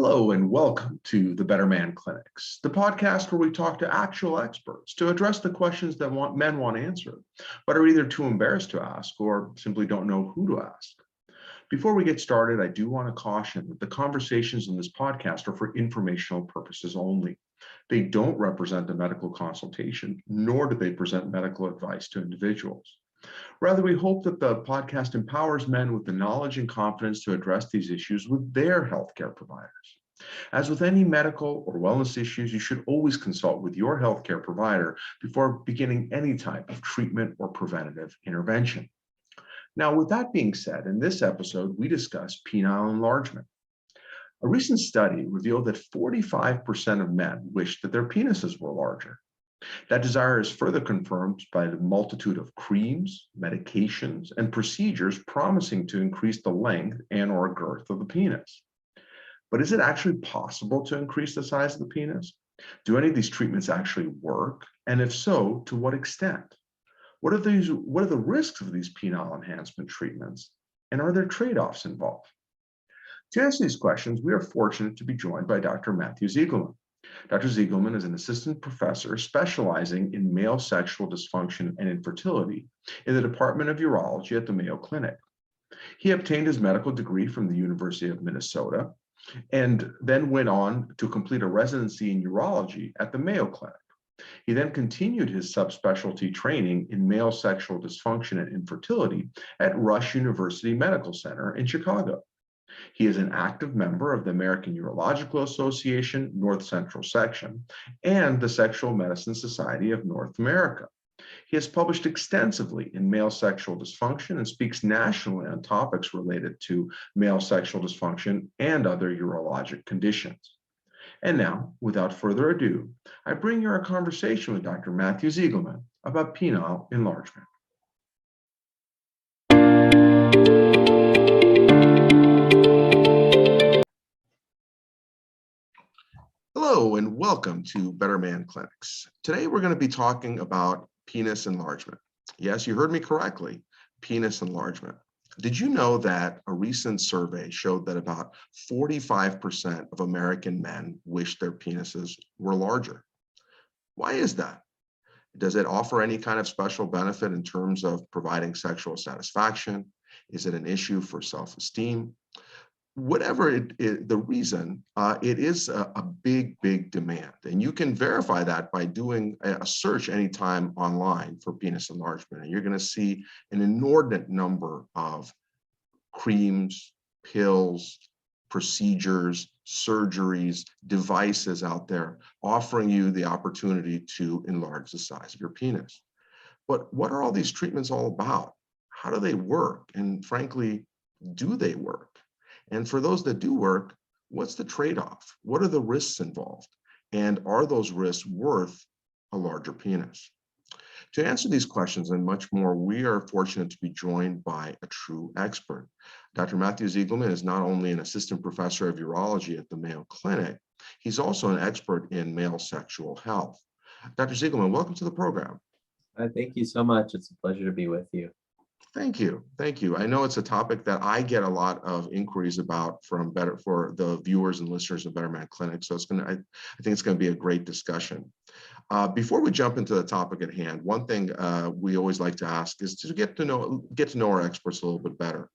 Hello and welcome to the Better Man Clinics, the podcast where we talk to actual experts to address the questions that men want answered, but are either too embarrassed to ask or simply don't know who to ask. Before we get started, I do want to caution that the conversations in this podcast are for informational purposes only. They don't represent a medical consultation, nor do they present medical advice to individuals. Rather, we hope that the podcast empowers men with the knowledge and confidence to address these issues with their healthcare providers. As with any medical or wellness issues, you should always consult with your healthcare provider before beginning any type of treatment or preventative intervention. Now, with that being said, in this episode, we discuss penile enlargement. A recent study revealed that 45% of men wished that their penises were larger. That desire is further confirmed by the multitude of creams, medications, and procedures promising to increase the length and/or girth of the penis. But is it actually possible to increase the size of the penis? Do any of these treatments actually work? And if so, to what extent? What are the risks of these penile enhancement treatments? And are there trade-offs involved? To answer these questions, we are fortunate to be joined by Dr. Matthew Ziegelmann. Dr. Ziegelmann is an assistant professor specializing in male sexual dysfunction and infertility in the Department of Urology at the Mayo Clinic. He obtained his medical degree from the University of Minnesota and then went on to complete a residency in urology at the Mayo Clinic. He then continued his subspecialty training in male sexual dysfunction and infertility at Rush University Medical Center in Chicago. He is an active member of the American Urological Association North Central Section and the Sexual Medicine Society of North America. He has published extensively in male sexual dysfunction and speaks nationally on topics related to male sexual dysfunction and other urologic conditions. And now, without further ado, I bring you a conversation with Dr. Matthew Ziegelmann about penile enlargement. Hello and welcome to Better Man Clinics. Today we're going to be talking about penis enlargement. Yes, you heard me correctly, penis enlargement. Did you know that a recent survey showed that about 45% of American men wish their penises were larger? Why is that? Does it offer any kind of special benefit in terms of providing sexual satisfaction? Is it an issue for self-esteem? Whatever the reason, it is a big demand. And you can verify that by doing a search anytime online for penis enlargement. And you're going to see an inordinate number of creams, pills, procedures, surgeries, devices out there offering you the opportunity to enlarge the size of your penis. But what are all these treatments all about? How do they work? And frankly, do they work? And for those that do work, what's the trade-off? What are the risks involved? And are those risks worth a larger penis? To answer these questions and much more, we are fortunate to be joined by a true expert. Dr. Matthew Ziegelmann is not only an assistant professor of urology at the Mayo Clinic, he's also an expert in male sexual health. Dr. Ziegelmann, welcome to the program. Thank you so much. It's a pleasure to be with you. Thank you. Thank you. I know it's a topic that I get a lot of inquiries about for the viewers and listeners of Better Man Clinic. So I think it's going to be a great discussion. Before we jump into the topic at hand, one thing we always like to ask is to get to know our experts a little bit better.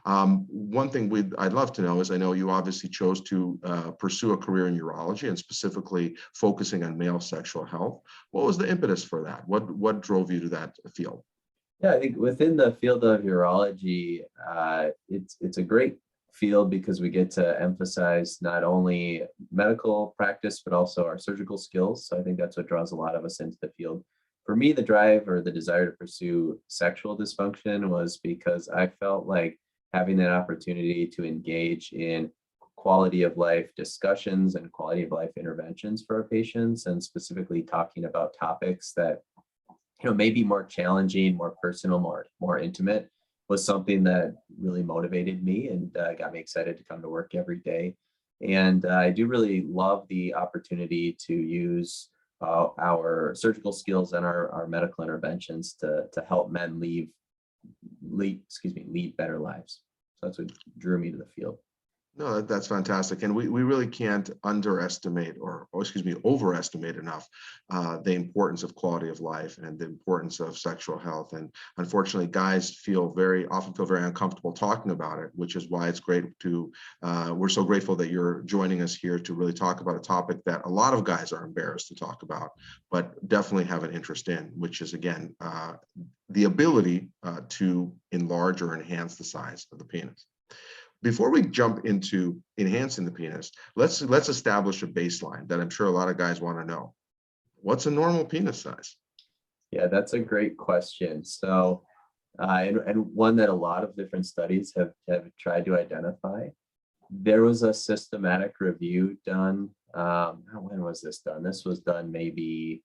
One thing I'd love to know is, I know you obviously chose to pursue a career in urology and specifically focusing on male sexual health. What was the impetus for that? What drove you to that field? Yeah, I think within the field of urology, it's a great field because we get to emphasize not only medical practice, but also our surgical skills. So I think that's what draws a lot of us into the field. For me, the drive or the desire to pursue sexual dysfunction was because I felt like having that opportunity to engage in quality of life discussions and quality of life interventions for our patients, and specifically talking about topics that may be more challenging, more personal, more intimate, was something that really motivated me and got me excited to come to work every day. And I do really love the opportunity to use our surgical skills and our medical interventions to help men lead better lives. So that's what drew me to the field. No, that's fantastic. And we really can't underestimate or excuse me, overestimate enough the importance of quality of life and the importance of sexual health. And unfortunately, guys often feel very uncomfortable talking about it, which is why it's great we're so grateful that you're joining us here to really talk about a topic that a lot of guys are embarrassed to talk about, but definitely have an interest in, which is, again, the ability to enlarge or enhance the size of the penis. Before we jump into enhancing the penis, let's establish a baseline that I'm sure a lot of guys want to know. What's a normal penis size? Yeah, that's a great question. So, and one that a lot of different studies have tried to identify. There was a systematic review done. When was this done? This was done maybe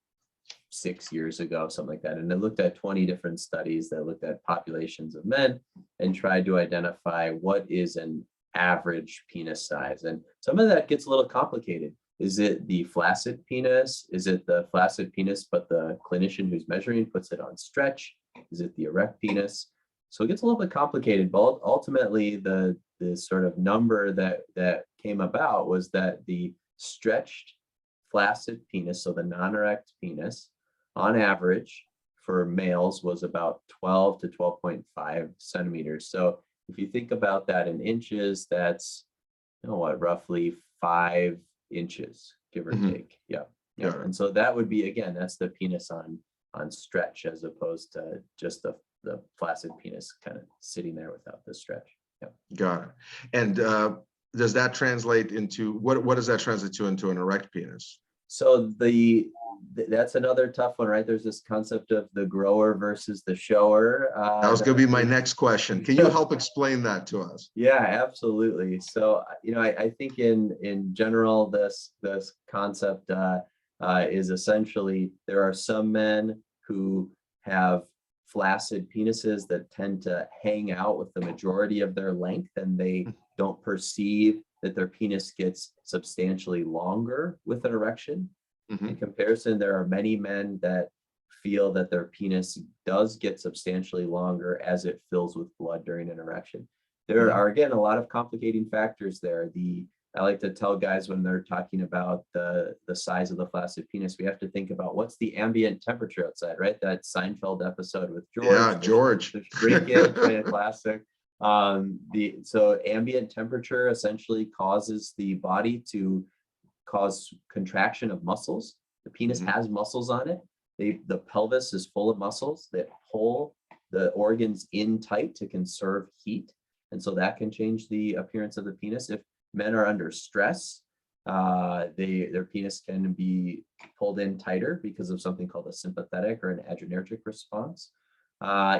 6 years ago, something like that. And it looked at 20 different studies that looked at populations of men and tried to identify what is an average penis size. And some of that gets a little complicated. Is it the flaccid penis? Is it the flaccid penis, but the clinician who's measuring puts it on stretch? Is it the erect penis? So it gets a little bit complicated, but ultimately the sort of number that came about was that the stretched flaccid penis, so the non-erect penis, on average for males was about 12 to 12.5 centimeters. So if you think about that in inches, that's, roughly 5 inches, give or take. Yeah. Yeah. And so that would be, again, that's the penis on stretch, as opposed to just the flaccid penis kind of sitting there without the stretch. Yeah. Got it. And does that translate into what does that translate to into an erect penis? So that's another tough one, right? There's this concept of the grower versus the shower. That was going to be my next question. Can you help explain that to us? Yeah, absolutely. So, I think in general, this concept is essentially there are some men who have flaccid penises that tend to hang out with the majority of their length, and they don't perceive that their penis gets substantially longer with an erection. In comparison, there are many men that feel that their penis does get substantially longer as it fills with blood during an erection. There are, again, a lot of complicating factors there. I like to tell guys when they're talking about the size of the flaccid penis, we have to think about what's the ambient temperature outside, right? That Seinfeld episode with George. Yeah, George. The shrinkage, right? Classic. So ambient temperature essentially causes the body to cause contraction of muscles. The penis has muscles on it. The pelvis is full of muscles that pull the organs in tight to conserve heat. And so that can change the appearance of the penis. If men are under stress, their penis can be pulled in tighter because of something called a sympathetic or an adrenergic response.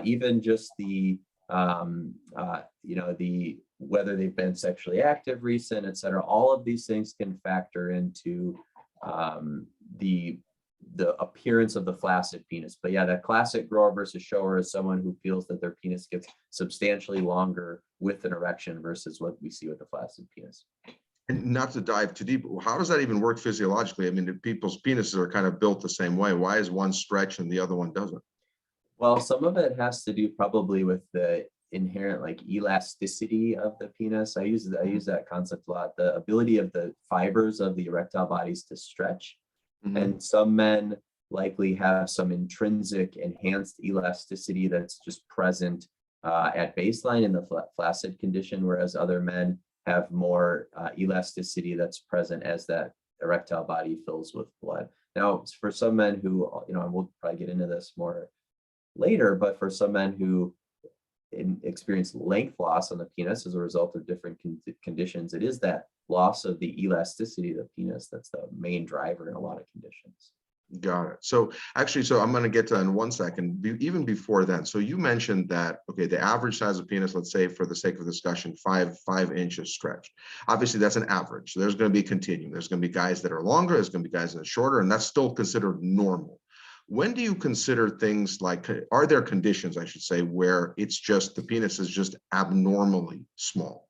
Even just whether they've been sexually active, recent, et cetera, all of these things can factor into the appearance of the flaccid penis. But yeah, that classic grower versus shower is someone who feels that their penis gets substantially longer with an erection versus what we see with the flaccid penis. And not to dive too deep, how does that even work physiologically? I mean, people's penises are kind of built the same way. Why is one stretched and the other one doesn't? Well, some of it has to do probably with the inherent elasticity of the penis. I use that concept a lot. The ability of the fibers of the erectile bodies to stretch. And some men likely have some intrinsic enhanced elasticity that's just present at baseline in the flaccid condition, whereas other men have more elasticity that's present as that erectile body fills with blood. Now, for some men who, and we'll probably get into this more later, but for some men who experience length loss on the penis as a result of different conditions, it is that loss of the elasticity of the penis that's the main driver in a lot of conditions. Got it. So actually, I'm going to get to that in 1 second. Even before then, so you mentioned that, okay, the average size of penis, let's say for the sake of discussion, 5 inches stretched. Obviously, that's an average. So there's going to be a continuum. There's going to be guys that are longer. There's going to be guys that are shorter, and that's still considered normal. When do you consider things like, are there conditions, I should say, where it's just the penis is just abnormally small?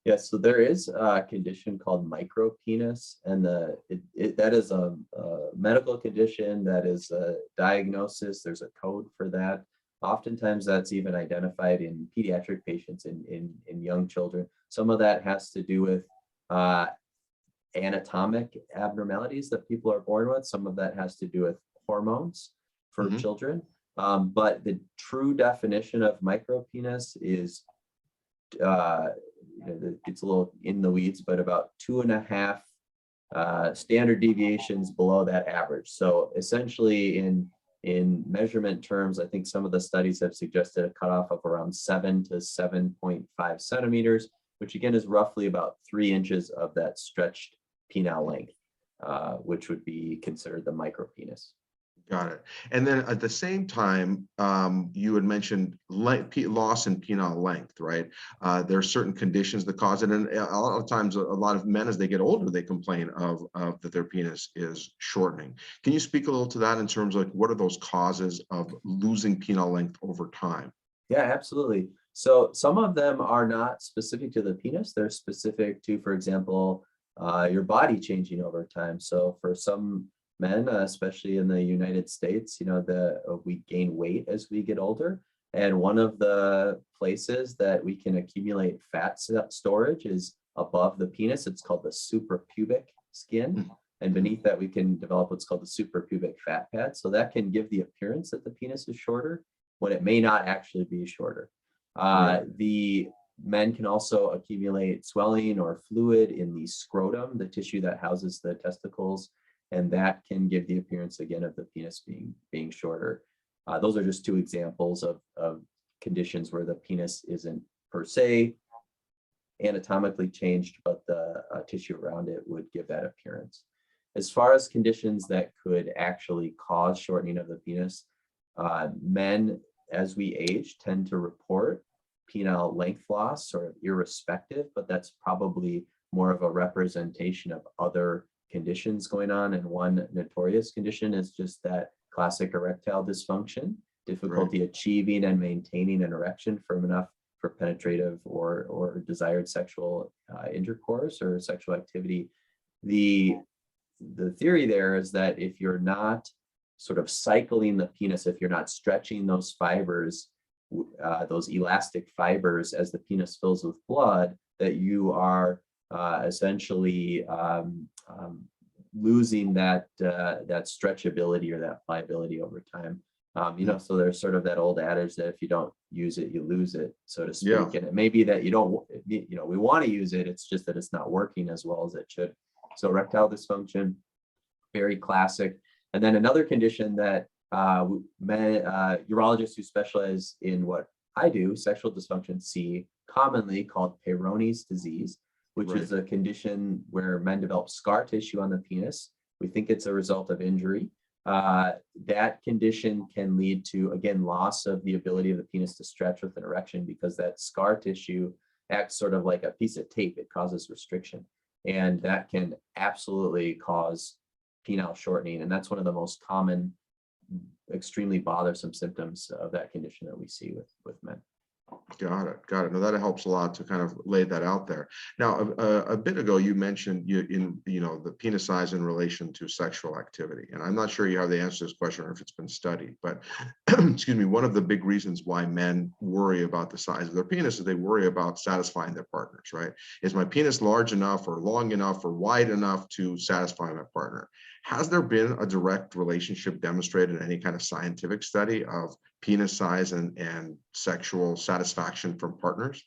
Yes, so there is a condition called micropenis, and that is a medical condition that is a diagnosis. There's a code for that. Oftentimes that's even identified in pediatric patients in young children. Some of that has to do with anatomic abnormalities that people are born with. Some of that has to do with hormones for children. But the true definition of micropenis is, it's a little in the weeds, but about 2.5 standard deviations below that average. So essentially in measurement terms, I think some of the studies have suggested a cutoff of around 7 to 7.5 centimeters, which again is roughly about 3 inches of that stretched penile length, which would be considered the micropenis. Got it. And then at the same time, you had mentioned loss in penile length, right? There are certain conditions that cause it. And a lot of times, a lot of men, as they get older, they complain of that their penis is shortening. Can you speak a little to that in terms of like, what are those causes of losing penile length over time? Yeah, absolutely. So some of them are not specific to the penis. They're specific to, for example, your body changing over time. So for some men, especially in the United States, we gain weight as we get older. And one of the places that we can accumulate fat storage is above the penis. It's called the suprapubic skin. And beneath that, we can develop what's called the suprapubic fat pad. So that can give the appearance that the penis is shorter when it may not actually be shorter. The men can also accumulate swelling or fluid in the scrotum, the tissue that houses the testicles, and that can give the appearance again of the penis being shorter. Those are just two examples of conditions where the penis isn't per se anatomically changed, but the tissue around it would give that appearance. As far as conditions that could actually cause shortening of the penis, men as we age tend to report penile length loss sort of irrespective, but that's probably more of a representation of other conditions going on. And one notorious condition is just that classic erectile dysfunction, difficulty achieving and maintaining an erection firm enough for penetrative or desired sexual intercourse or sexual activity. The theory there is that if you're not sort of cycling the penis, if you're not stretching those fibers, those elastic fibers as the penis fills with blood, that you are essentially losing that stretchability or that pliability over time. So there's sort of that old adage that if you don't use it, you lose it, so to speak. Yeah. And it may be that you don't, we want to use it. It's just that it's not working as well as it should. So erectile dysfunction, very classic. And then another condition that urologists who specialize in what I do, sexual dysfunction, see commonly called Peyronie's disease, which is a condition where men develop scar tissue on the penis. We think it's a result of injury. That condition can lead to, again, loss of the ability of the penis to stretch with an erection because that scar tissue acts sort of like a piece of tape. It causes restriction. And that can absolutely cause penile shortening. And that's one of the most common, extremely bothersome symptoms of that condition that we see with men. Got it. No, that helps a lot to kind of lay that out there. Now, a bit ago, you mentioned the penis size in relation to sexual activity, and I'm not sure you have the answer to this question or if it's been studied, but excuse me, one of the big reasons why men worry about the size of their penis is they worry about satisfying their partners, right? Is my penis large enough or long enough or wide enough to satisfy my partner? Has there been a direct relationship demonstrated in any kind of scientific study of penis size and sexual satisfaction from partners?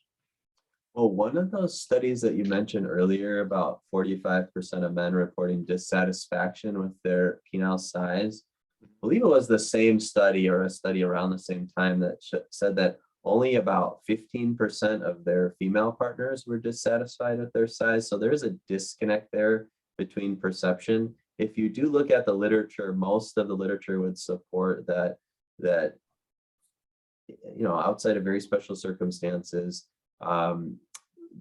Well, one of those studies that you mentioned earlier, about 45% of men reporting dissatisfaction with their penile size, I believe it was the same study or a study around the same time that said that only about 15% of their female partners were dissatisfied with their size. So there's a disconnect there between perception. If you do look at the literature, most of the literature would support that outside of very special circumstances,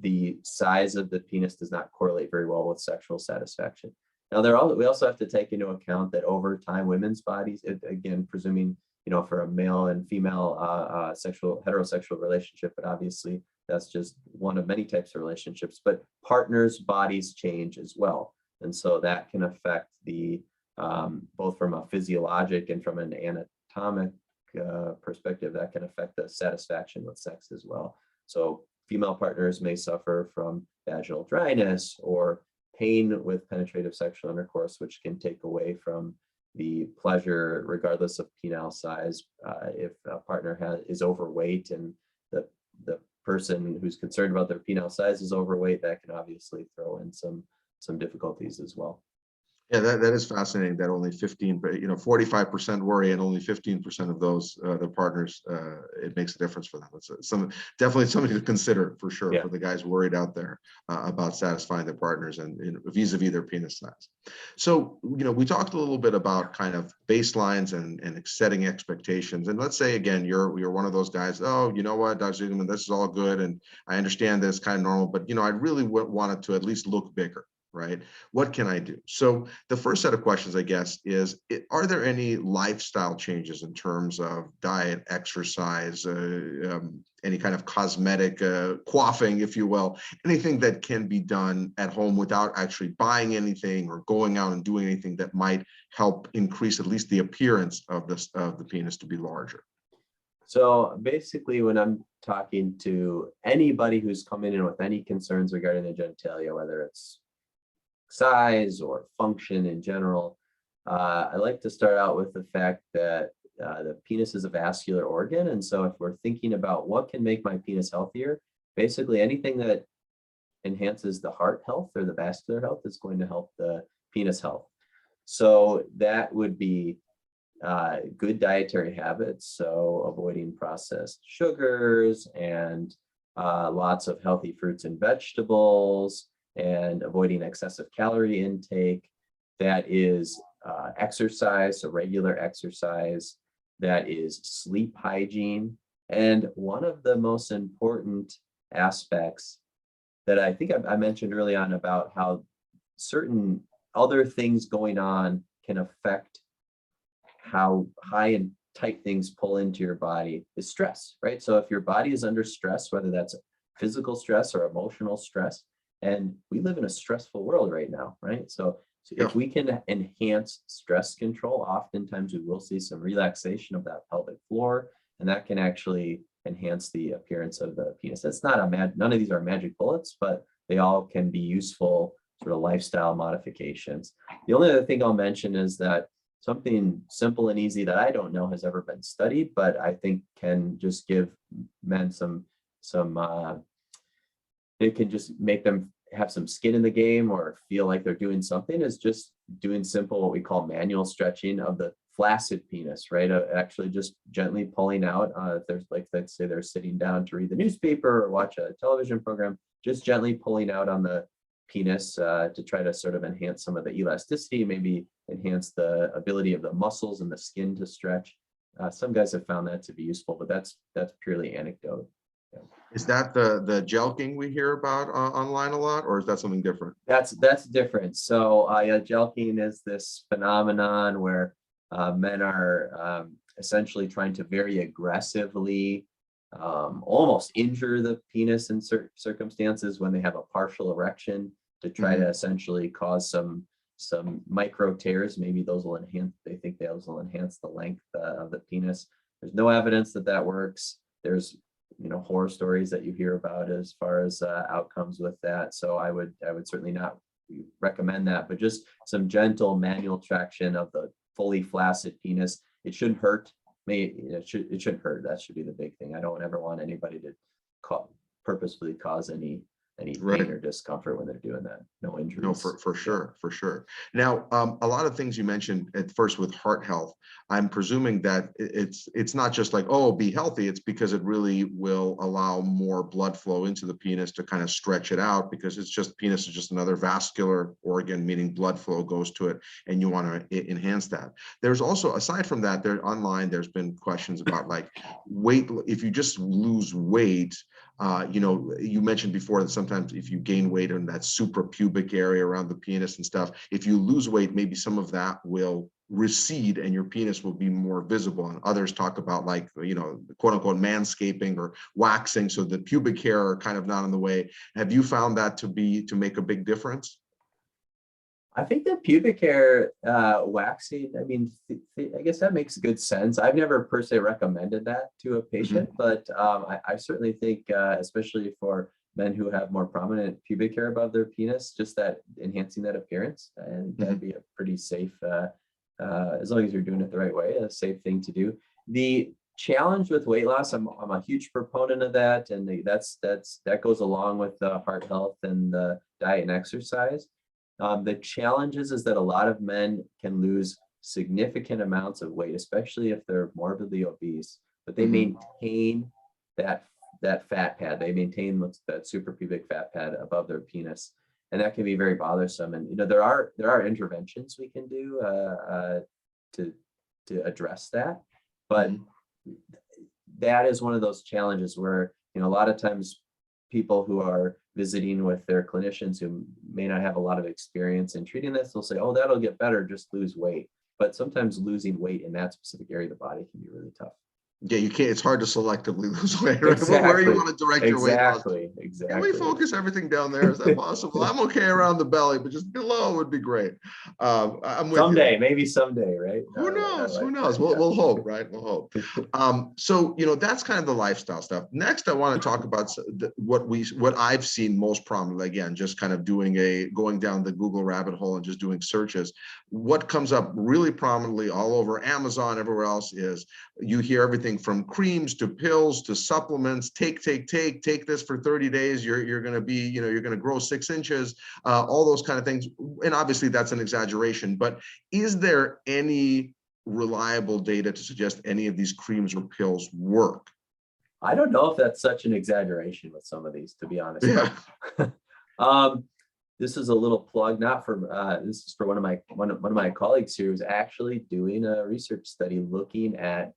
the size of the penis does not correlate very well with sexual satisfaction. Now, we also have to take into account that over time, women's bodies, again, presuming, for a male and female heterosexual relationship, but obviously that's just one of many types of relationships, but partners' bodies change as well. And so that can affect both from a physiologic and from an anatomic perspective, that can affect the satisfaction with sex as well. So female partners may suffer from vaginal dryness or pain with penetrative sexual intercourse, which can take away from the pleasure regardless of penile size. If a partner is overweight and the person who's concerned about their penile size is overweight, that can obviously throw in some difficulties as well. Yeah, that is fascinating that only 15, but 45% worry and only 15% of those the partners, it makes a difference for them. It's definitely something to consider for sure, for the guys worried out there about satisfying their partners and vis-a-vis their penis size. So, we talked a little bit about kind of baselines and setting expectations. And let's say, again, you're one of those guys, oh, you know what, Dr. Ziegelmann, this is all good. And I understand that it's kind of normal, but, I really wanted to at least look bigger. Right? What can I do? So the first set of questions, I guess, is, are there any lifestyle changes in terms of diet, exercise, any kind of cosmetic coiffing, if you will, anything that can be done at home without actually buying anything or going out and doing anything that might help increase at least the appearance of the penis to be larger? So basically, when I'm talking to anybody who's coming in with any concerns regarding the genitalia, whether it's size or function in general, I like to start out with the fact that the penis is a vascular organ. And so if we're thinking about what can make my penis healthier, basically anything that enhances the heart health or the vascular health is going to help the penis health. So that would be good dietary habits. So avoiding processed sugars and lots of healthy fruits and vegetables, and avoiding excessive calorie intake. That is exercise, so regular exercise. That is sleep hygiene. And one of the most important aspects that I think I mentioned early on about how certain other things going on can affect how high and tight things pull into your body is stress, right? So if your body is under stress, whether that's physical stress or emotional stress, and we live in a stressful world right now, right? So if we can enhance stress control, oftentimes we will see some relaxation of that pelvic floor, and that can actually enhance the appearance of the penis. That's not none of these are magic bullets, but they all can be useful sort of lifestyle modifications. The only other thing I'll mention is that something simple and easy that I don't know has ever been studied, but I think can just give men it can just make them have some skin in the game or feel like they're doing something, is just doing simple, what we call manual stretching of the flaccid penis, right? Actually just gently pulling out, if there's, like, let's say they're sitting down to read the newspaper or watch a television program, just gently pulling out on the penis to try to sort of enhance some of the elasticity, maybe enhance the ability of the muscles and the skin to stretch. Some guys have found that to be useful, but that's purely anecdote. Is that the jelqing we hear about online a lot, or is that something different? That's different. So jelqing is this phenomenon where men are essentially trying to very aggressively almost injure the penis in certain circumstances when they have a partial erection, to try to essentially cause some micro tears. Maybe those will they think those will enhance the length of the penis. There's no evidence that works. There's horror stories that you hear about as far as outcomes with that. So I would certainly not recommend that, but just some gentle manual traction of the fully flaccid penis. It shouldn't hurt. It shouldn't hurt. That should be the big thing. I don't ever want anybody to purposefully cause any pain or discomfort when they're doing that. No injuries. No, for sure. Now, a lot of things you mentioned at first with heart health, I'm presuming that it's not just like, oh, be healthy. It's because it really will allow more blood flow into the penis to kind of stretch it out, because penis is just another vascular organ, meaning blood flow goes to it, and you want to enhance that. There's also, aside from that, there's been questions about like weight. If you just lose weight, you mentioned before that sometimes if you gain weight in that suprapubic area around the penis and stuff, if you lose weight, maybe some of that will recede and your penis will be more visible. And others talk about, like, quote unquote manscaping or waxing, so the pubic hair are kind of not in the way. Have you found that to make a big difference? I think that pubic hair waxing, I mean, I guess that makes good sense. I've never per se recommended that to a patient, but I certainly think, especially for men who have more prominent pubic hair above their penis, just that enhancing that appearance, and that'd be a pretty safe, as long as you're doing it the right way, a safe thing to do. The challenge with weight loss, I'm a huge proponent of that, and that goes along with the heart health and the diet and exercise. The challenge is that a lot of men can lose significant amounts of weight, especially if they're morbidly obese, but they maintain that fat pad. They maintain that suprapubic fat pad above their penis, and that can be very bothersome. And there are interventions we can do to address that, but that is one of those challenges where a lot of times people who are visiting with their clinicians who may not have a lot of experience in treating this, they'll say, oh, that'll get better, just lose weight. But sometimes losing weight in that specific area of the body can be really tough. Yeah, you can't. It's hard to selectively lose weight, right? Exactly. Where you want to direct your weight loss. Exactly. Can we focus everything down there? Is that possible? I'm okay around the belly, but just below would be great. I'm with someday, you. Maybe someday, right? Who knows? Who knows? We'll hope, right? We'll hope. So that's kind of the lifestyle stuff. Next, I want to talk about what I've seen most prominently. Again, just kind of going down the Google rabbit hole and just doing searches. What comes up really prominently all over Amazon, everywhere else, is you hear everything from creams to pills to supplements. Take this for 30 days. You're going to be, you're going to grow 6 inches. All those kind of things. And obviously that's an exaggeration, but is there any reliable data to suggest any of these creams or pills work? I don't know if that's such an exaggeration with some of these, to be honest. Yeah. But, this is a little plug, not for this is for one of my colleagues who is actually doing a research study looking at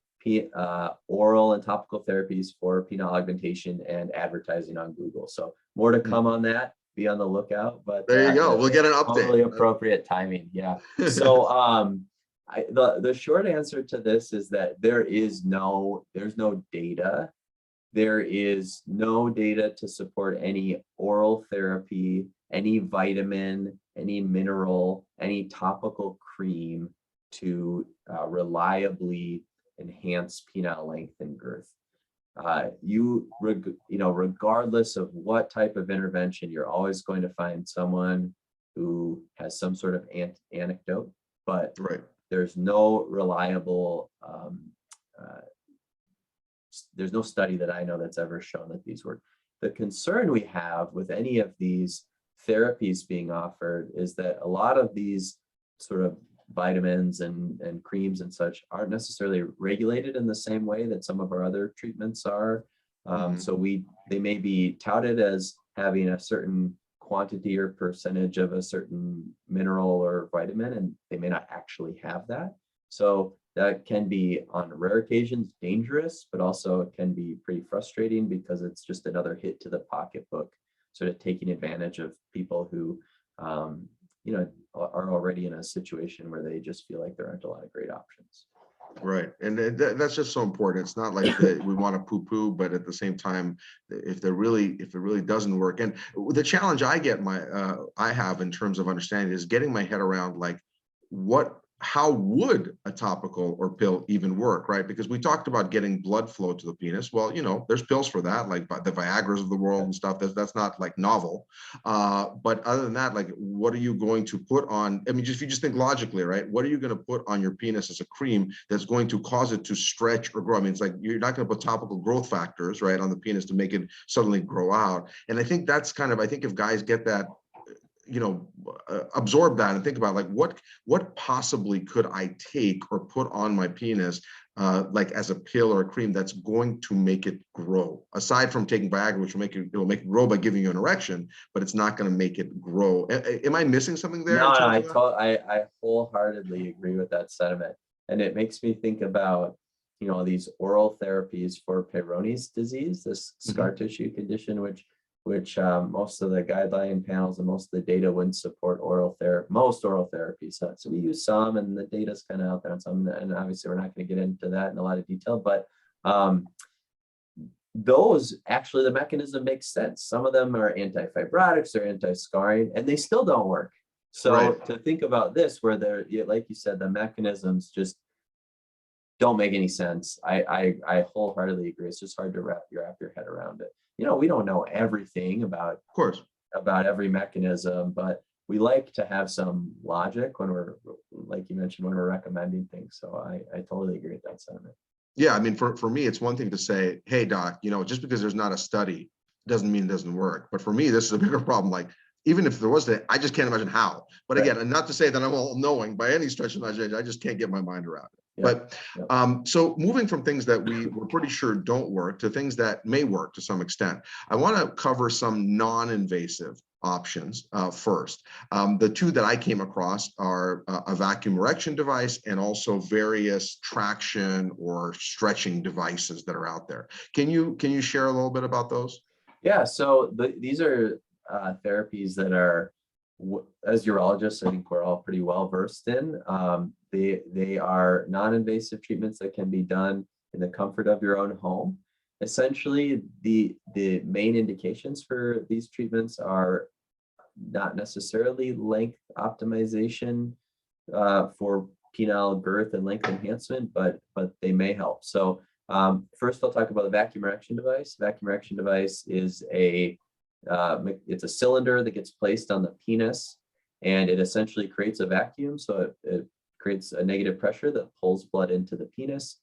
oral and topical therapies for penile augmentation and advertising on Google. So more to come on that. Be on the lookout. But there you go. We'll get an update. Totally appropriate timing. Yeah. So the short answer to this is that there's no data. There is no data to support any oral therapy, any vitamin, any mineral, any topical cream to reliably enhance penile length and girth. Regardless of what type of intervention, you're always going to find someone who has some sort of anecdote, but there's no reliable, there's no study that I know that's ever shown that these work. The concern we have with any of these therapies being offered is that a lot of these sort of vitamins and creams and such aren't necessarily regulated in the same way that some of our other treatments are. So they may be touted as having a certain quantity or percentage of a certain mineral or vitamin, and they may not actually have that. So that can be, on rare occasions, dangerous, but also it can be pretty frustrating because it's just another hit to the pocketbook, sort of taking advantage of people who are already in a situation where they just feel like there aren't a lot of great options. Right. And that's just so important. It's not like we want to poo-poo, but at the same time, if it really doesn't work. And the challenge I have in terms of understanding is getting my head around like how would a topical or pill even work, right? Because we talked about getting blood flow to the penis. Well, there's pills for that, like the Viagras of the world and stuff. That's not like novel. But other than that, like, what are you going to put on? I mean, if you just think logically, right? What are you going to put on your penis as a cream that's going to cause it to stretch or grow? I mean, it's like you're not going to put topical growth factors, right, on the penis to make it suddenly grow out. And I think that's I think if guys get that, absorb that and think about like what possibly could I take or put on my penis like as a pill or a cream that's going to make it grow, aside from taking Viagra, which will make it grow by giving you an erection, but it's not going to make it grow. Am I missing something there? No, I wholeheartedly agree with that sentiment, and it makes me think about these oral therapies for Peyronie's disease, this scar tissue condition, which most of the guideline panels and most of the data wouldn't support most oral therapies. So we use some, and the data's kind of out there on some, and obviously we're not going to get into that in a lot of detail, but those actually, the mechanism makes sense. Some of them are anti-fibrotics or anti-scarring, and they still don't work. So Right. to think about this, where like you said, the mechanisms just don't make any sense. I wholeheartedly agree. It's just hard to wrap your head around it. We don't know everything Of course. about every mechanism, but we like to have some logic when we're, like you mentioned, when we're recommending things. So I totally agree with that sentiment. Yeah, I mean, for me, it's one thing to say, hey, doc, just because there's not a study doesn't mean it doesn't work. But for me, this is a bigger problem. Like, even if there was I just can't imagine how. But Right. again, and not to say that I'm all knowing by any stretch of the imagination, I just can't get my mind around it. Yeah. But Yeah. so moving from things that we're pretty sure don't work to things that may work to some extent, I want to cover some non-invasive options first. The two that I came across are a vacuum erection device and also various traction or stretching devices that are out there. Can you share a little bit about those? Yeah, so these are therapies that are, as urologists, I think we're all pretty well versed in. They are non-invasive treatments that can be done in the comfort of your own home. Essentially, the main indications for these treatments are not necessarily length optimization for penile girth and length enhancement, but they may help. So first, I'll talk about the vacuum erection device. Vacuum erection device is it's a cylinder that gets placed on the penis, and it essentially creates a vacuum. So it creates a negative pressure that pulls blood into the penis.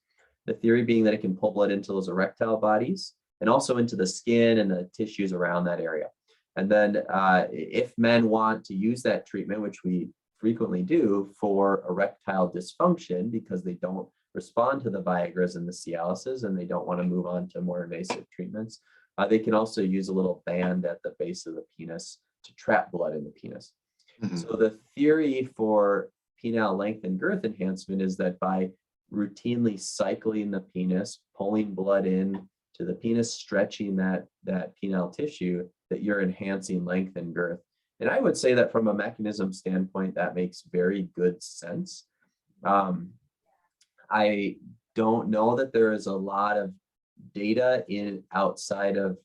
The theory being that it can pull blood into those erectile bodies and also into the skin and the tissues around that area. And then if men want to use that treatment, which we frequently do for erectile dysfunction because they don't respond to the Viagras and the Cialises and they don't want to move on to more invasive treatments, they can also use a little band at the base of the penis to trap blood in the penis. Mm-hmm. So the theory for penile length and girth enhancement is that by routinely cycling the penis, pulling blood in to the penis, stretching that penile tissue, that you're enhancing length and girth. And I would say that from a mechanism standpoint, that makes very good sense. I don't know that there is a lot of data outside of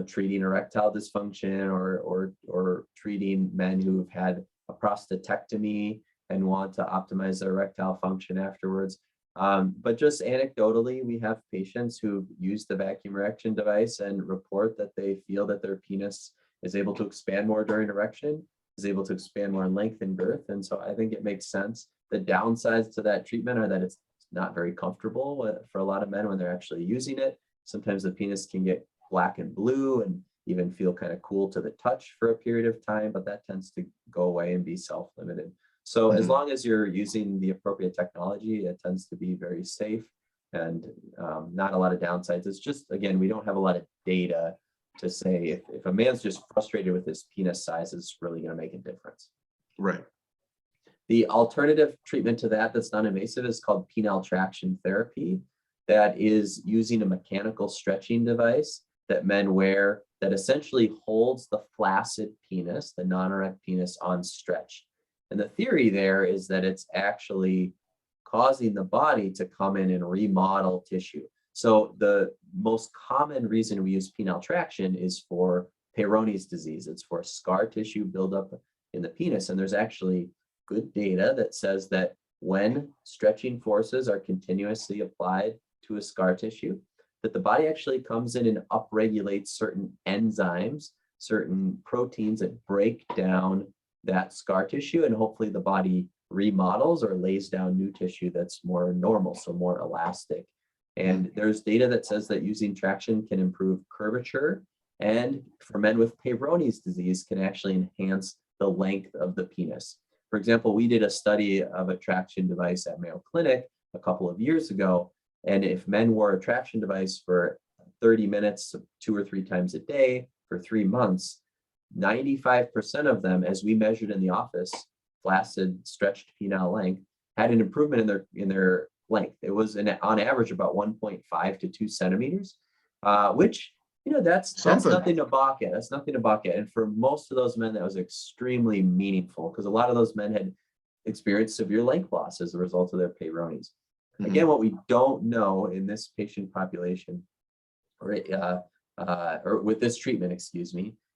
treating erectile dysfunction or treating men who have had a prostatectomy and want to optimize their erectile function afterwards. But just anecdotally, we have patients who've used the vacuum erection device and report that they feel that their penis is able to expand more during erection, is able to expand more in length and girth. And so I think it makes sense. The downsides to that treatment are that it's not very comfortable for a lot of men when they're actually using it. Sometimes the penis can get black and blue and even feel kind of cool to the touch for a period of time, but that tends to go away and be self-limited. So as long as you're using the appropriate technology, it tends to be very safe and not a lot of downsides. It's just, again, we don't have a lot of data to say if a man's just frustrated with his penis size, it's really going to make a difference. Right. The alternative treatment to that that's non-invasive is called penile traction therapy. That is using a mechanical stretching device that men wear that essentially holds the flaccid penis, the non-erect penis, on stretch. And the theory there is that it's actually causing the body to come in and remodel tissue. So the most common reason we use penile traction is for Peyronie's disease. It's for scar tissue buildup in the penis. And there's actually good data that says that when stretching forces are continuously applied to a scar tissue, that the body actually comes in and upregulates certain enzymes, certain proteins that break down that scar tissue, and hopefully the body remodels or lays down new tissue that's more normal, so more elastic. And there's data that says that using traction can improve curvature, and for men with Peyronie's disease can actually enhance the length of the penis. For example, we did a study of a traction device at Mayo Clinic a couple of years ago, and if men wore a traction device for 30 minutes, 2 or 3 times a day for 3 months, 95% of them, as we measured in the office, flaccid stretched penile length, had an improvement in their length. It was on average about 1.5 to 2 centimeters, which that's nothing to balk at. That's nothing to balk at. And for most of those men, that was extremely meaningful because a lot of those men had experienced severe length loss as a result of their Peyronie's. Again, what we don't know in this patient population, or with this treatment,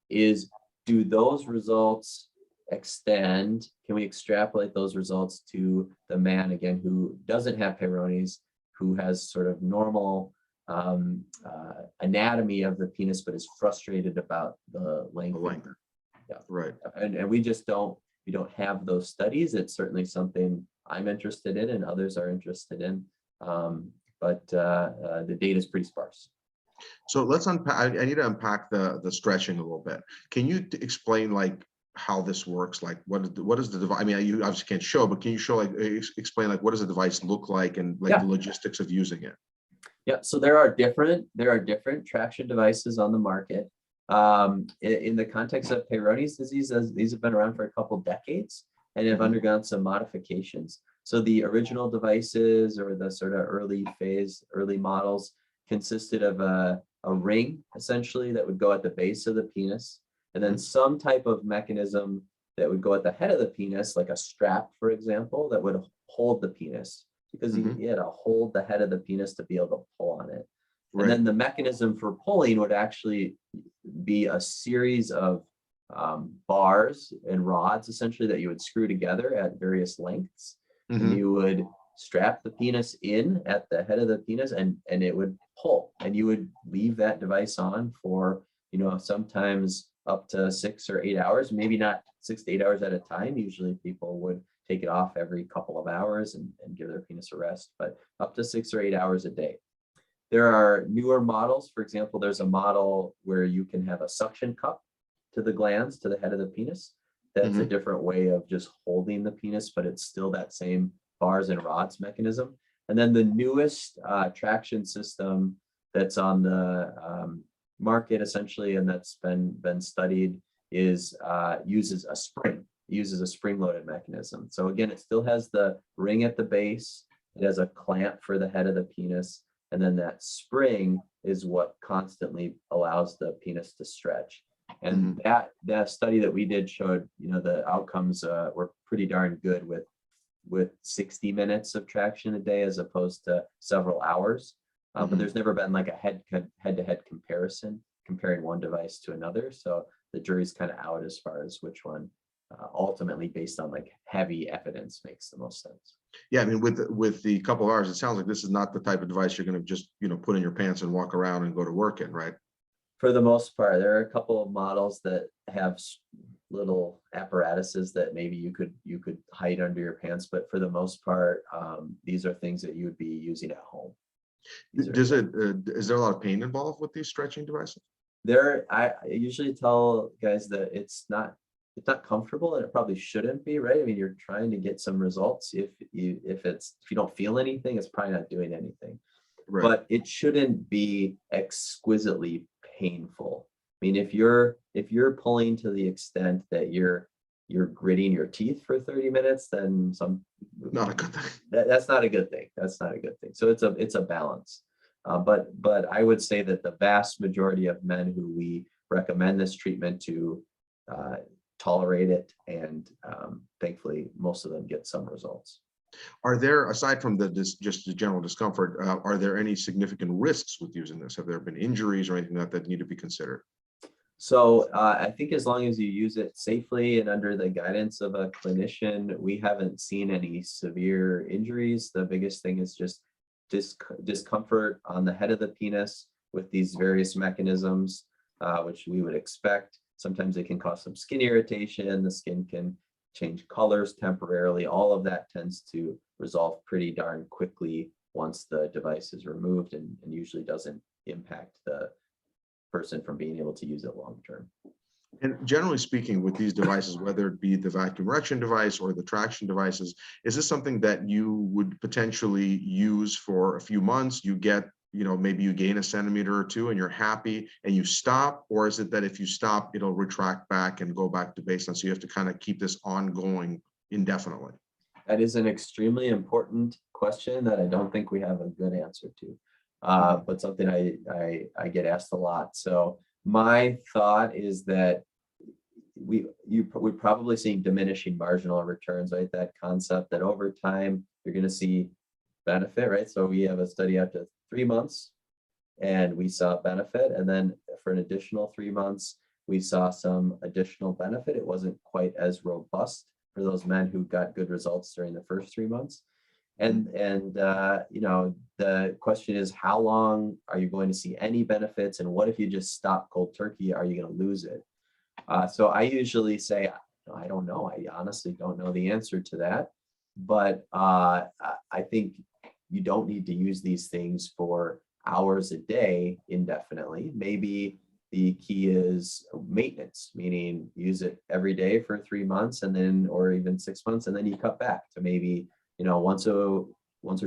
is do those results can we extrapolate those results to the man, again, who doesn't have Peyronie's, who has sort of normal anatomy of the penis, but is frustrated about the length. Yeah. Right. And we don't have those studies. It's certainly something I'm interested in and others are interested in. But the data is pretty sparse. So let's unpack. I need to unpack the stretching a little bit. Can you explain like how this works? Like what is the device? I mean, you obviously can't show, but can you show like explain like what does the device look like and like the logistics of using it? Yeah. So there are different traction devices on the market. In the context of Peyronie's disease, these have been around for a couple decades and have undergone some modifications. So the original devices or the sort of early models consisted of a ring essentially that would go at the base of the penis, and then some type of mechanism that would go at the head of the penis, like a strap, for example, that would hold the penis, because you had to hold the head of the penis to be able to pull on it. Right. And then the mechanism for pulling would actually be a series of bars and rods, essentially, that you would screw together at various lengths. And you would strap the penis in at the head of the penis, and it would pull. And you would leave that device on for, sometimes up to 6 or 8 hours, maybe not 6 to 8 hours at a time. Usually people would take it off every couple of hours and give their penis a rest, but up to 6 or 8 hours a day. There are newer models. For example, there's a model where you can have a suction cup to the glands, to the head of the penis. That's a different way of just holding the penis, but it's still that same bars and rods mechanism. And then the newest traction system that's on the market, essentially, and that's been studied, is uses a spring-loaded mechanism. So again, it still has the ring at the base. It has a clamp for the head of the penis. And then that spring is what constantly allows the penis to stretch. And that study that we did showed, the outcomes were pretty darn good with 60 minutes of traction a day as opposed to several hours. But there's never been like a head-to-head comparison comparing one device to another. So the jury's kind of out as far as which one ultimately, based on like heavy evidence, makes the most sense. Yeah, I mean, with the couple of hours, it sounds like this is not the type of device you're going to just put in your pants and walk around and go to work in, right? For the most part, there are a couple of models that have little apparatuses that maybe you could hide under your pants, but for the most part, these are things that you would be using at home. Is there a lot of pain involved with these stretching devices? I usually tell guys that it's not comfortable, and it probably shouldn't be, right? I mean, you're trying to get some results. If you don't feel anything, it's probably not doing anything. Right. But it shouldn't be exquisitely painful. I mean, if you're pulling to the extent that you're gritting your teeth for 30 minutes, then not a good thing. That's not a good thing. That's not a good thing. So it's a balance. But I would say that the vast majority of men who we recommend this treatment to tolerate it, and thankfully most of them get some results. Are there, aside from just the general discomfort, are there any significant risks with using this? Have there been injuries or anything that need to be considered? So I think as long as you use it safely and under the guidance of a clinician, we haven't seen any severe injuries. The biggest thing is just discomfort on the head of the penis with these various mechanisms, which we would expect. Sometimes it can cause some skin irritation. The skin can change colors temporarily. All of that tends to resolve pretty darn quickly once the device is removed, and usually doesn't impact the person from being able to use it long term. And generally speaking, with these devices, whether it be the vacuum erection device or the traction devices, is this something that you would potentially use for a few months? You get, maybe you gain a centimeter or two and you're happy and you stop? Or is it that if you stop, it'll retract back and go back to baseline? So you have to kind of keep this ongoing indefinitely. That is an extremely important question that I don't think we have a good answer to. But something I get asked a lot. So my thought is that we're probably seeing diminishing marginal returns, right? That concept that over time you're going to see benefit, right? So we have a study up to 3 months and we saw benefit, and then for an additional 3 months we saw some additional benefit. It wasn't quite as robust for those men who got good results during the first 3 months. And you know, the question is, how long are you going to see any benefits? And what if you just stop cold turkey? Are you going to lose it? So I usually say, I don't know. I honestly don't know the answer to that. But I think you don't need to use these things for hours a day indefinitely. Maybe the key is maintenance, meaning use it every day for 3 months, and then, or even 6 months, and then you cut back to maybe, you know, once or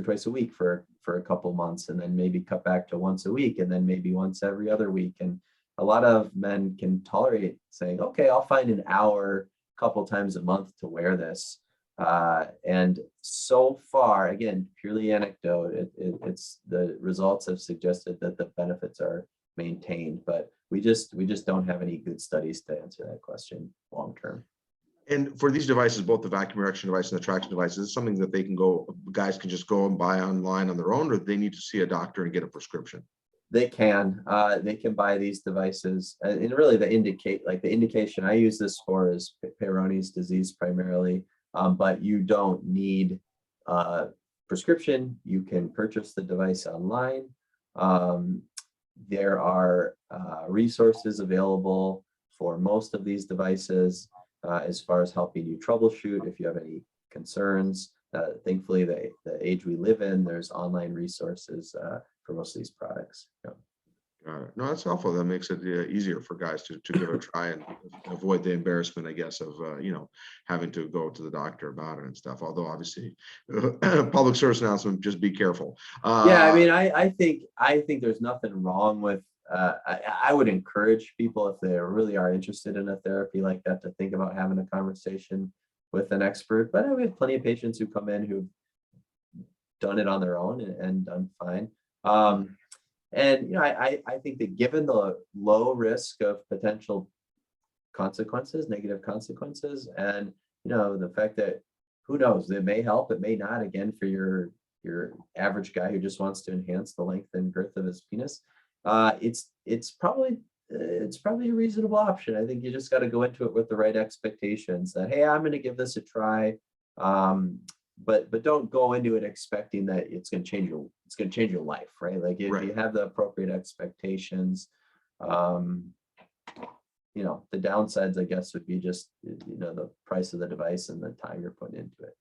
twice a week for a couple months, and then maybe cut back to once a week, and then maybe once every other week. And a lot of men can tolerate saying, okay, I'll find an hour a couple times a month to wear this. And so far, again, purely anecdote, it's the results have suggested that the benefits are maintained, but we just don't have any good studies to answer that question long term. And for these devices, both the vacuum erection device and the traction device, is it something that guys can just go and buy online on their own, or do they need to see a doctor and get a prescription? They can buy these devices, and really the indication I use this for is Peyronie's disease primarily, but you don't need a prescription. You can purchase the device online. There are resources available for most of these devices as far as helping you troubleshoot if you have any concerns. Thankfully, the age we live in, there's online resources for most of these products. Yeah. Got it. No, that's helpful. That makes it easier for guys to give it a try and avoid the embarrassment, I guess, of you know, having to go to the doctor about it and stuff. Although obviously, public service announcement: just be careful. Yeah, I mean, I think there's nothing wrong with. I would encourage people, if they really are interested in a therapy like that, to think about having a conversation with an expert. But we have plenty of patients who come in who've done it on their own and done fine. And you know, I think that given the low risk of potential consequences, negative consequences, and you know, the fact that who knows, it may help, it may not. Again, for your average guy who just wants to enhance the length and girth of his penis, it's probably a reasonable option. I think you just got to go into it with the right expectations that, hey, I'm going to give this a try. But don't go into it expecting that it's going to change your life, right? Like if you have the appropriate expectations, you know, the downsides, I guess, would be just, you know, the price of the device and the time you're putting into it.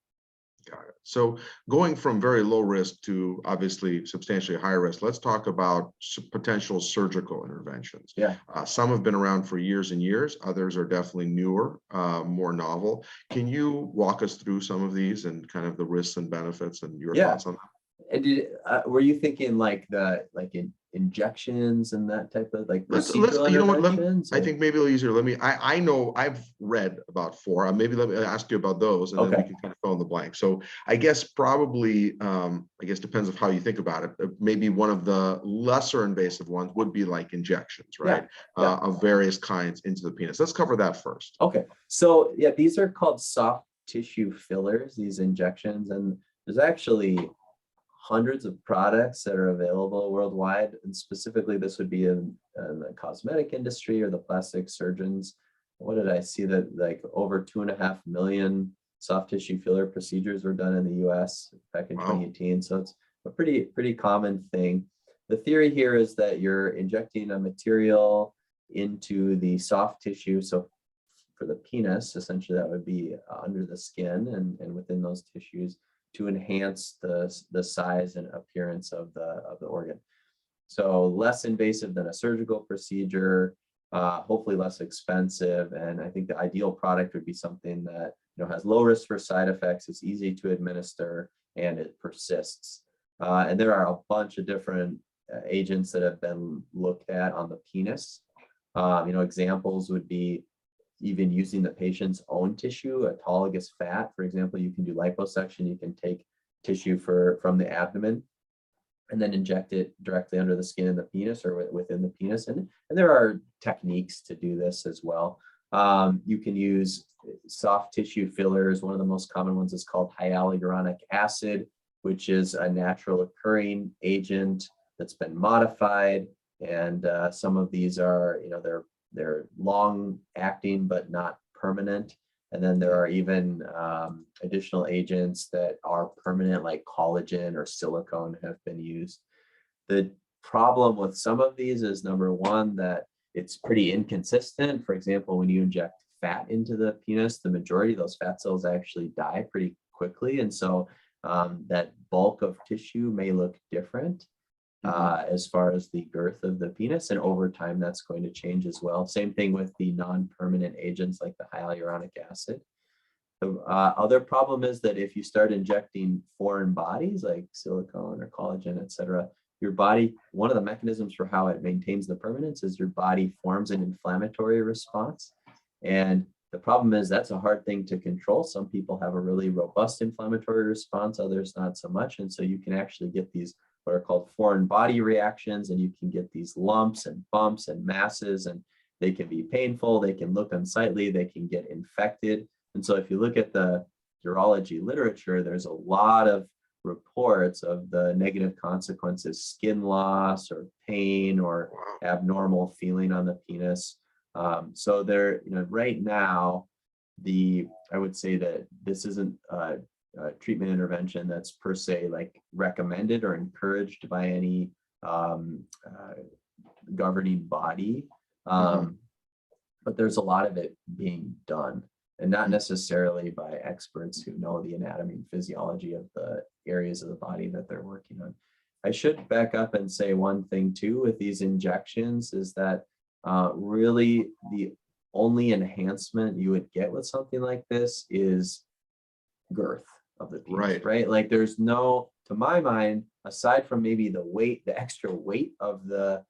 Got it. So going from very low risk to obviously substantially higher risk, let's talk about potential surgical interventions. Yeah. Some have been around for years and years. Others are definitely newer, more novel. Can you walk us through some of these and kind of the risks and benefits and your thoughts on that? And were you thinking like injections and that type of like procedural you know what, interventions? I think maybe a little easier. I know I've read about 4. Maybe let me ask you about those, and then we can kind of fill in the blank. So I guess probably, depends on how you think about it. Maybe one of the lesser invasive ones would be like injections, right? Of various kinds into the penis. Let's cover that first. Okay. So yeah, these are called soft tissue fillers, these injections, and there's actually hundreds of products that are available worldwide, and specifically this would be in the cosmetic industry or the plastic surgeons. What did I see? That like over 2.5 million soft tissue filler procedures were done in the US back in 2018. So it's a pretty common thing. The theory here is that you're injecting a material into the soft tissue. So for the penis, essentially that would be under the skin and within those tissues, to enhance the size and appearance of the organ. So less invasive than a surgical procedure, hopefully less expensive. And I think the ideal product would be something that, you know, has low risk for side effects, it's easy to administer, and it persists. And there are a bunch of different agents that have been looked at on the penis. You know, examples would be even using the patient's own tissue, autologous fat. For example, you can do liposuction. You can take tissue from the abdomen and then inject it directly under the skin of the penis or within the penis. And there are techniques to do this as well. You can use soft tissue fillers. One of the most common ones is called hyaluronic acid, which is a natural occurring agent that's been modified. And some of these are, you know, they're they're long acting but not permanent. And then there are even additional agents that are permanent, like collagen or silicone have been used. The problem with some of these is, number one, that it's pretty inconsistent. For example, when you inject fat into the penis, the majority of those fat cells actually die pretty quickly. And so that bulk of tissue may look different as far as the girth of the penis. And over time, that's going to change as well. Same thing with the non-permanent agents like the hyaluronic acid. The other problem is that if you start injecting foreign bodies like silicone or collagen, et cetera, your body, one of the mechanisms for how it maintains the permanence is your body forms an inflammatory response. And the problem is that's a hard thing to control. Some people have a really robust inflammatory response, others not so much. And so you can actually get these what are called foreign body reactions, and you can get these lumps and bumps and masses, and they can be painful, they can look unsightly, they can get infected. And so if you look at the urology literature, there's a lot of reports of the negative consequences, skin loss or pain or abnormal feeling on the penis. So there, right now, I would say that this isn't a treatment intervention that's per se like recommended or encouraged by any governing body. But there's a lot of it being done, and not necessarily by experts who know the anatomy and physiology of the areas of the body that they're working on. I should back up and say one thing too with these injections is that really the only enhancement you would get with something like this is girth of the penis, right? Like there's no, to my mind, aside from maybe the weight, the extra weight of the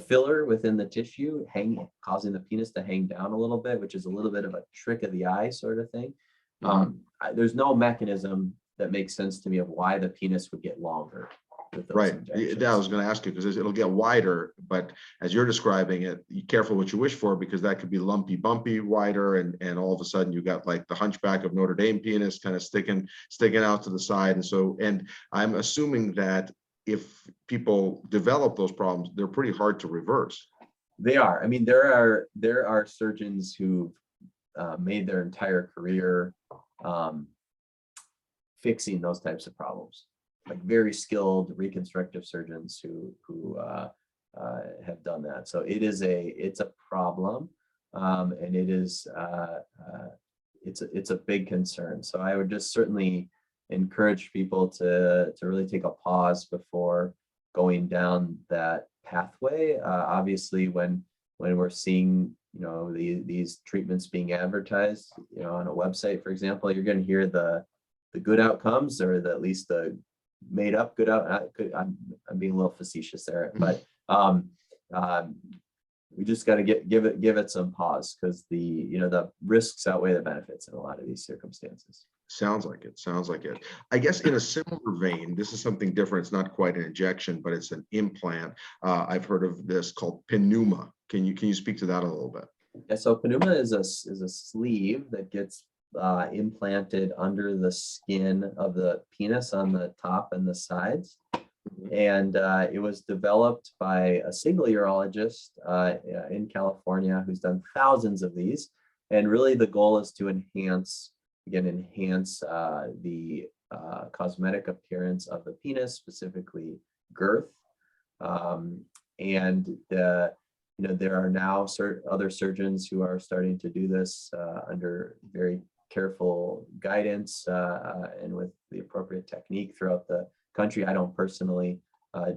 filler within the tissue causing the penis to hang down a little bit, which is a little bit of a trick of the eye sort of thing. There's no mechanism that makes sense to me of why the penis would get longer with those injections. I was going to ask you, because it'll get wider, but as you're describing it, be careful what you wish for, because that could be lumpy, bumpy, wider, and all of a sudden you got like the hunchback of Notre Dame penis kind of sticking out to the side. And I'm assuming that if people develop those problems, they're pretty hard to reverse. They are. I mean, there are surgeons who've made their entire career fixing those types of problems, like very skilled reconstructive surgeons who have done that. So it's a problem, and it's a big concern. So I would just certainly encourage people to really take a pause before going down that pathway. Obviously, when we're seeing these treatments being advertised, on a website, for example, you're going to hear the good outcomes, or at least the made up good out. I'm being a little facetious there, but we just got to give it some pause, because the risks outweigh the benefits in a lot of these circumstances. Sounds like it. I guess in a similar vein, this is something different. It's not quite an injection, but it's an implant. I've heard of this called pneuma. Can you speak to that a little bit? Yeah, so pneuma is a sleeve that gets implanted under the skin of the penis on the top and the sides. And it was developed by a single urologist in California who's done thousands of these. And really the goal is to enhance the cosmetic appearance of the penis, specifically girth. There are now other surgeons who are starting to do this under very careful guidance and with the appropriate technique throughout the country. I don't personally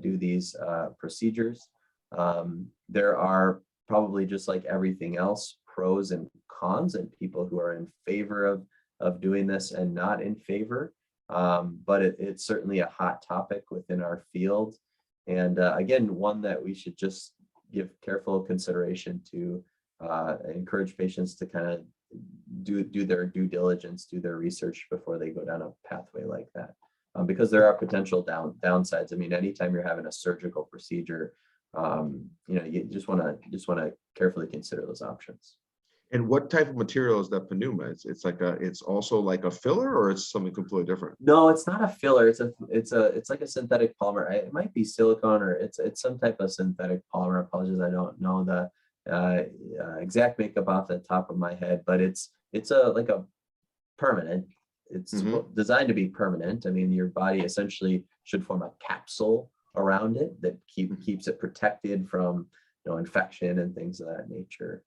do these procedures. There are probably, just like everything else, pros and cons, and people who are in favor of doing this and not in favor. But it's certainly a hot topic within our field. And again, one that we should just give careful consideration to, encourage patients to kind of do their due diligence, do their research before they go down a pathway like that. Because there are potential downsides. I mean, anytime you're having a surgical procedure, you just want to carefully consider those options. And what type of material is that pneuma? It's also like a filler, or it's something completely different? No, it's not a filler. It's like a synthetic polymer. It might be silicone, or it's some type of synthetic polymer. I apologize, I don't know the exact makeup off the top of my head, but it's like a permanent. It's designed to be permanent. I mean, your body essentially should form a capsule around it that keeps it protected from infection and things of that nature.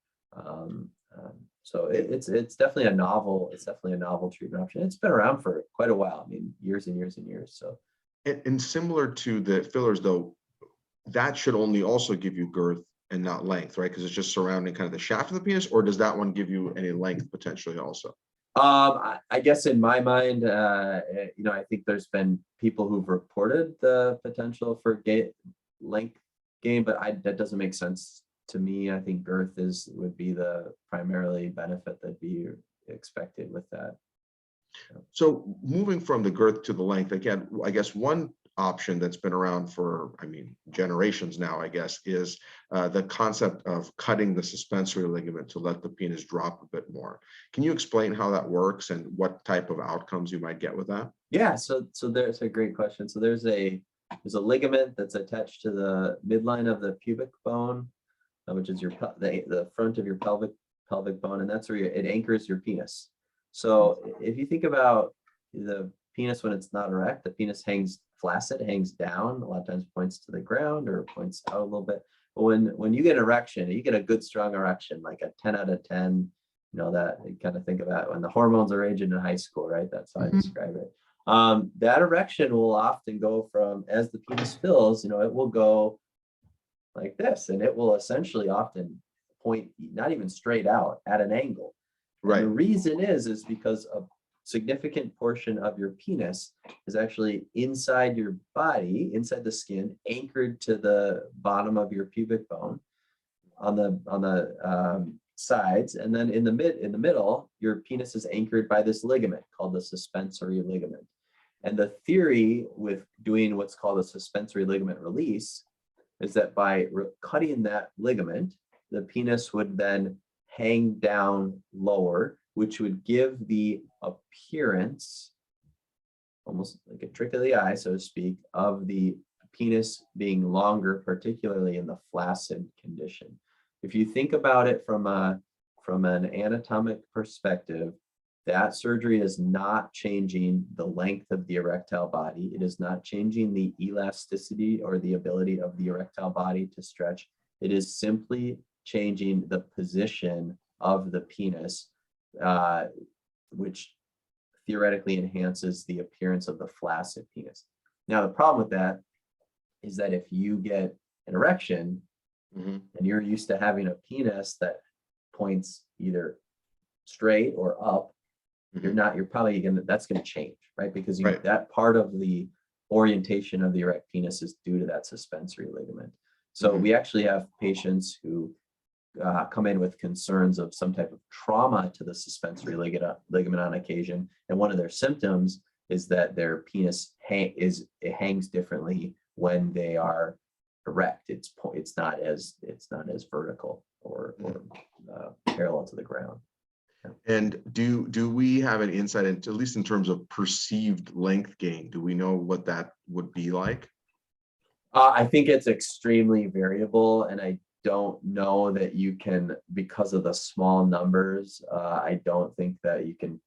So it's definitely a novel treatment option. It's been around for quite a while. I mean, years and years and years. So and similar to the fillers, though, that should only also give you girth and not length, right? Because it's just surrounding kind of the shaft of the penis, or does that one give you any length potentially also? I guess in my mind, I think there's been people who've reported the potential for length gain, but that doesn't make sense to me. I think girth would be the primarily benefit that'd be expected with that. So moving from the girth to the length, again, I guess one option that's been around for, generations now, I guess, is the concept of cutting the suspensory ligament to let the penis drop a bit more. Can you explain how that works and what type of outcomes you might get with that? Yeah, so there's a great question. So there's a ligament that's attached to the midline of the pubic bone, which is the front of your pelvic bone, and that's where it anchors your penis. So if you think about the penis when it's not erect, the penis hangs flaccid, hangs down, a lot of times points to the ground or points out a little bit. But when you get erection, you get a good strong erection, like a 10 out of 10, that you kind of think about when the hormones are raging in high school, right? That's how I describe it. That erection will often go from, as the penis fills, it will go like this, and it will essentially often point not even straight out, at an angle. Right. And the reason is because a significant portion of your penis is actually inside your body, inside the skin, anchored to the bottom of your pubic bone on the sides, and then in the middle, your penis is anchored by this ligament called the suspensory ligament. And the theory with doing what's called a suspensory ligament release is that by cutting that ligament, the penis would then hang down lower, which would give the appearance, almost like a trick of the eye, so to speak, of the penis being longer, particularly in the flaccid condition. If you think about it from an anatomic perspective, that surgery is not changing the length of the erectile body. It is not changing the elasticity or the ability of the erectile body to stretch. It is simply changing the position of the penis, which theoretically enhances the appearance of the flaccid penis. Now, the problem with that is that if you get an erection and you're used to having a penis that points either straight or up, that's going to change, right? Because that part of the orientation of the erect penis is due to that suspensory ligament. So we actually have patients who come in with concerns of some type of trauma to the suspensory ligament on occasion, and one of their symptoms is that their penis hangs differently when they are erect. It's not as vertical or parallel to the ground. And do we have an insight into, at least in terms of perceived length gain, do we know what that would be like? I think it's extremely variable, and I don't know that you can, because of the small numbers, I don't think that you can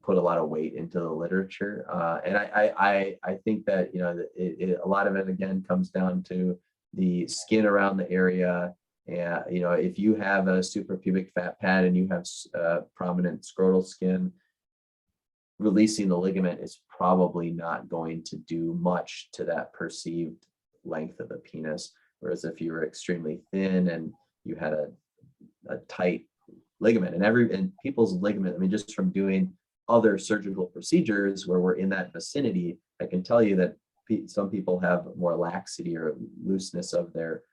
put a lot of weight into the literature. And I think that, a lot of it, again, comes down to the skin around the area. And, if you have a suprapubic fat pad and you have prominent scrotal skin, releasing the ligament is probably not going to do much to that perceived length of the penis. Whereas if you were extremely thin and you had a tight ligament, and people's ligament, just from doing other surgical procedures where we're in that vicinity, I can tell you that some people have more laxity or looseness of their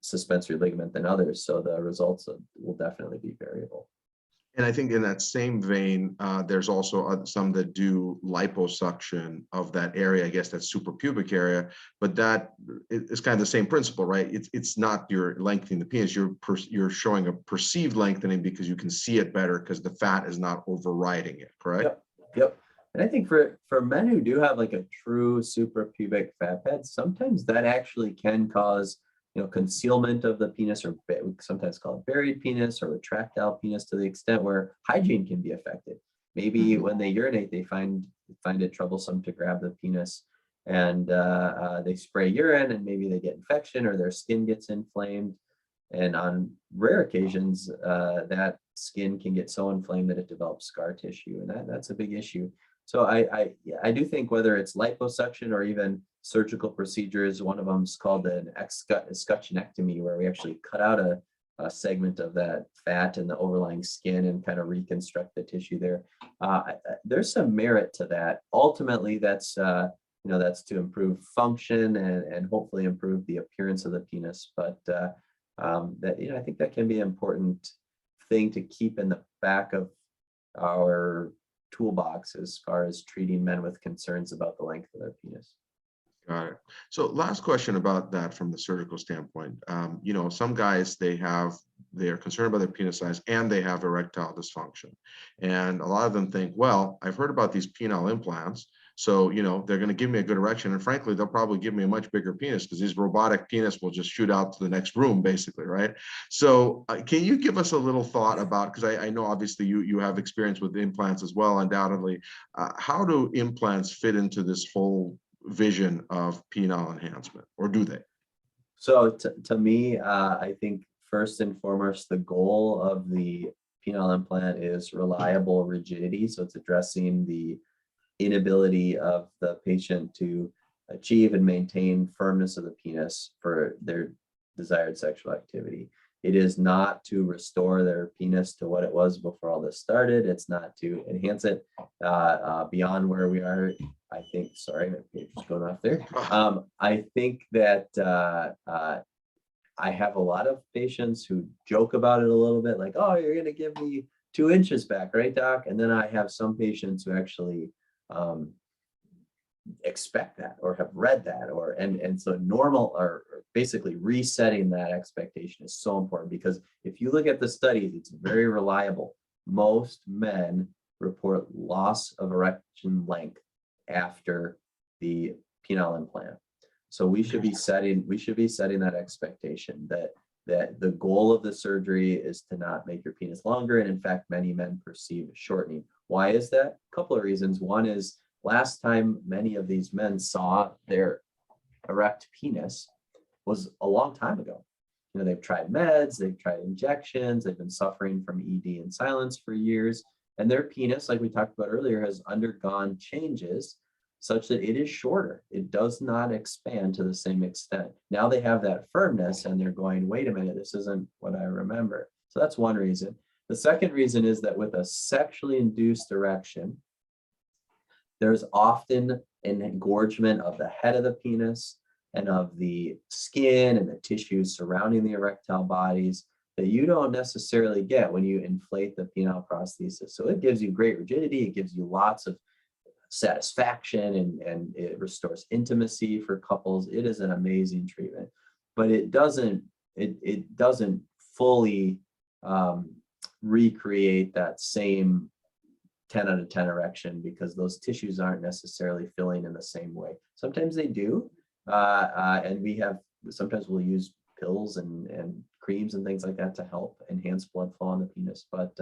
suspensory ligament than others. So the results will definitely be variable. And I think in that same vein, there's also some that do liposuction of that area, I guess that's suprapubic area, but that is kind of the same principle, right? It's not you're lengthening the penis, you're showing a perceived lengthening because you can see it better because the fat is not overriding it, correct? Yep. And I think for men who do have like a true suprapubic fat pad, sometimes that actually can cause concealment of the penis, or we sometimes call it buried penis or retractile penis, to the extent where hygiene can be affected. Maybe when they urinate, they find it troublesome to grab the penis, and they spray urine, and maybe they get infection or their skin gets inflamed. And on rare occasions, that skin can get so inflamed that it develops scar tissue, and that's a big issue. So I do think whether it's liposuction or even surgical procedures, one of them is called an escutchenectomy, where we actually cut out a segment of that fat in the overlying skin and kind of reconstruct the tissue there. There's some merit to that. Ultimately, that's to improve function and hopefully improve the appearance of the penis. But I think that can be an important thing to keep in the back of our toolbox as far as treating men with concerns about the length of their penis. Got it. So last question about that from the surgical standpoint. Some guys, they are concerned about their penis size and they have erectile dysfunction. And a lot of them think, well, I've heard about these penile implants. So, they're going to give me a good erection. And frankly, they'll probably give me a much bigger penis because these robotic penis will just shoot out to the next room, basically, right? So can you give us a little thought about, because I know obviously you have experience with implants as well, undoubtedly. How do implants fit into this whole vision of penile enhancement, or do they? So to me, I think first and foremost, the goal of the penile implant is reliable rigidity. So it's addressing the inability of the patient to achieve and maintain firmness of the penis for their desired sexual activity. It is not to restore their penis to what it was before all this started. It's not to enhance it beyond where we are. I think, sorry, my page is going off there. I think that I have a lot of patients who joke about it a little bit, like, oh, you're going to give me 2 inches back, right, doc? And then I have some patients who actually expect that or have read that, and so normal or basically resetting that expectation is so important, because if you look at the studies, it's very reliable. Most men report loss of erection length after the penile implant. So we should be setting that expectation that the goal of the surgery is to not make your penis longer. And in fact, many men perceive shortening. Why is that? A couple of reasons. One is, last time many of these men saw their erect penis was a long time ago. They've tried meds, they've tried injections, they've been suffering from ED and silence for years, and their penis, like we talked about earlier, has undergone changes such that it is shorter. It does not expand to the same extent. Now they have that firmness and they're going, wait a minute, this isn't what I remember. So that's one reason. The second reason is that with a sexually induced erection, there's often an engorgement of the head of the penis and of the skin and the tissues surrounding the erectile bodies that you don't necessarily get when you inflate the penile prosthesis. So it gives you great rigidity, it gives you lots of satisfaction, and it restores intimacy for couples. It is an amazing treatment, but it doesn't fully recreate that same 10 out of 10 erection, because those tissues aren't necessarily filling in the same way. Sometimes they do, and sometimes we'll use pills and creams and things like that to help enhance blood flow on the penis, but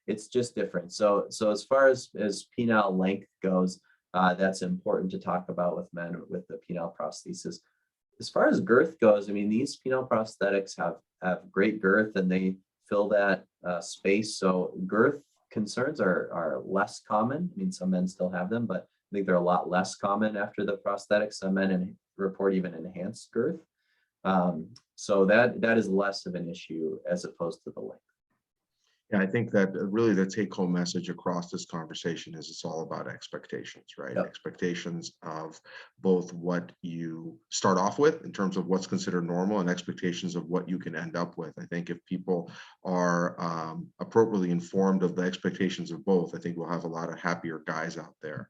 it's just different. So as far as penile length goes, that's important to talk about with men with the penile prosthesis. As far as girth goes, I mean, these penile prosthetics have great girth and they fill that space. So girth concerns are less common. I mean, some men still have them, but I think they're a lot less common after the prosthetics. Some men report even enhanced girth. So that is less of an issue as opposed to the length. Yeah, I think that really the take-home message across this conversation is it's all about expectations, right? Yep. Expectations of both what you start off with in terms of what's considered normal and expectations of what you can end up with. I think if people are appropriately informed of the expectations of both, I think we'll have a lot of happier guys out there.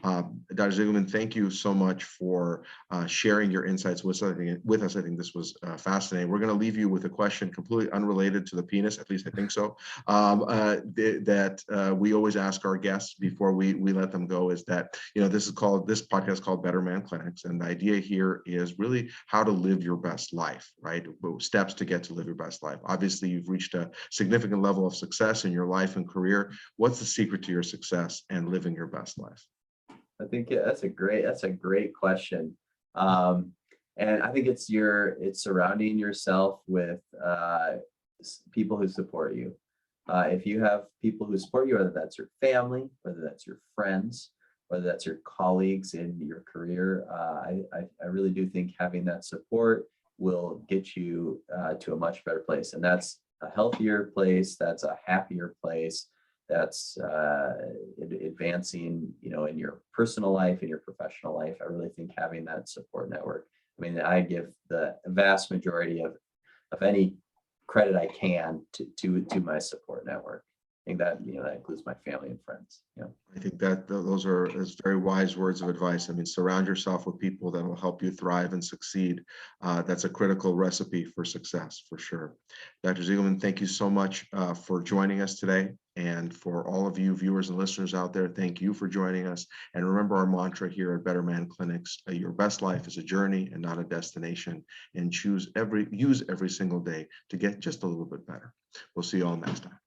Dr. Ziegelmann, thank you so much for sharing your insights with us. I think this was fascinating. We're going to leave you with a question completely unrelated to the penis, at least I think so, that we always ask our guests before we let them go, is that, this podcast is called Better Man Clinics. And the idea here is really how to live your best life, right? Steps to get to live your best life. Obviously, you've reached a significant level of success in your life and career. What's the secret to your success and living your best life? I think that's a great question. And I think it's surrounding yourself with people who support you. If you have people who support you, whether that's your family, whether that's your friends, whether that's your colleagues in your career, I really do think having that support will get you to a much better place. And that's a healthier place, that's a happier place, that's advancing, in your personal life, in your professional life. I really think having that support network. I mean, I give the vast majority of any credit I can to my support network. I think that, that includes my family and friends. I think that those are very wise words of advice. I mean, surround yourself with people that will help you thrive and succeed. That's a critical recipe for success, for sure. Dr. Ziegelmann, thank you so much for joining us today. And for all of you viewers and listeners out there, thank you for joining us. And remember our mantra here at Better Man Clinics: your best life is a journey and not a destination. And use every single day to get just a little bit better. We'll see you all next time.